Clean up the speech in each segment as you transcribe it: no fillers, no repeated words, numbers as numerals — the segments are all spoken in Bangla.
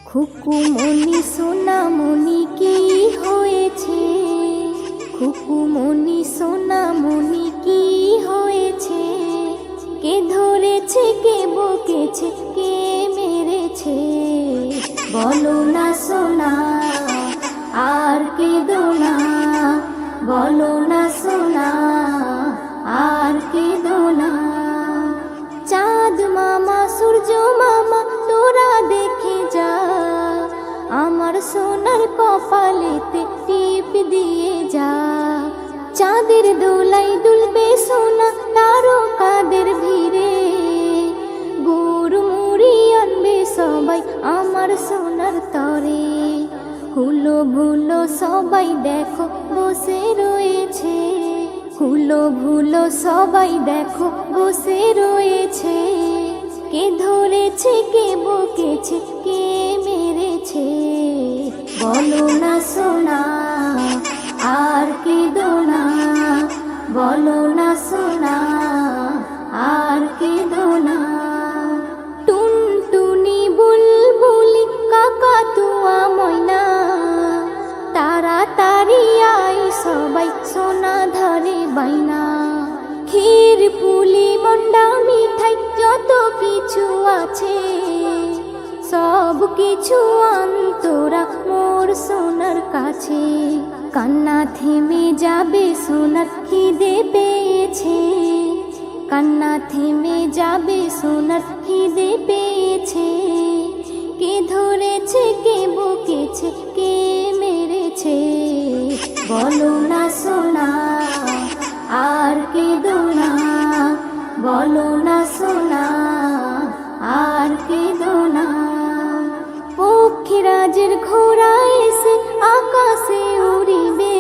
খুকুমনি সোনামনি কি হয়েছে, খুকুমনি সোনামনি কি হয়েছে, কে ধরেছে কে বকেছে কে মেরেছে, বলো না সোনা আর কেঁদো না, বলো না সোনা আর কেঁদো না। চাঁদ মামা সূর্য মামা তোরা দেখে যা, আমার সোনার কপালেতে টিপ দিয়ে যা। চাঁদের দোলাই দুলবে সোনা তারকাদের ভিড়ে, গুড় মুড়ি আনবে সবাই আমার সোনার তরে। হুলো ভুলো সবাই দেখো বসে রয়েছে, হুলো ভুলো সবাই দেখো বসে রয়েছে, কে ধরেছে কে বকেছে কে মেরেছে, বলো না সোনা আর কেঁদো না, বলো না সোনা আর কেঁদো না। টুনটুনি বুলবুলি কাকাতুয়া ময়না, তাড়াতাড়ি আই সবাই সোনা ধরে বাইনা। ক্ষীর পুলি মন্ডা মিঠাই যত কিছু আছে, সব কিছু আন্তরা মোর সোনার কাছে। কান্না থেমে যাবে সোনার খিদে পেয়েছে, কান্না থেমে যাবে সোনার খিদে পেয়েছে, কে ধরেছে কে বকেছে কে মেরেছে, বলো না সোনা আর কেঁদো না, বলো না সোনা আর কেঁদো না। পক্ষীরাজের ঘোড়া এসে আকাশে উড়িবে,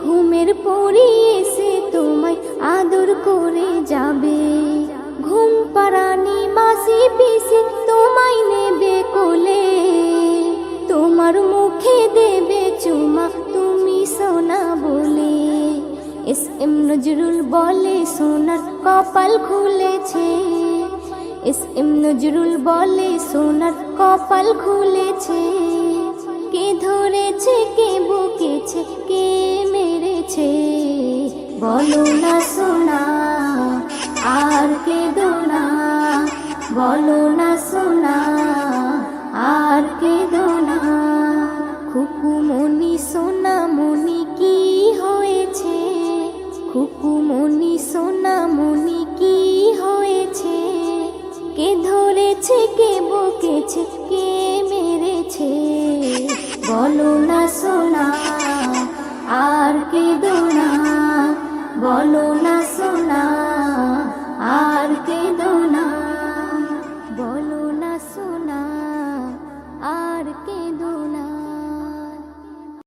ঘুমের পরি এসে তোমায় আদর করে যাবে। ঘুম পাড়ানি মাসি পিসি তোমায় নেবে কোলে, তোমার মুখে দেবে চুমা তুমি সোনা বলে। এস এম নজরুল বলে সোনার কপাল খুলেছে, এস এম নজরুল বলে সোনার কপাল খুলেছে, কে ধরেছে কে বকেছে কে মেরেছে, বলো না সোনা আর কেঁদো না, বলো না সোনা আর কেঁদো না। খুকুমনি সোনামনি কি হয়েছে, খুকুমনি সোনামনি কি হয়েছে, কে ধরেছে কে বকেছে কে মেরেছে, বলো না সোনা আর কেঁদো না, বলো না।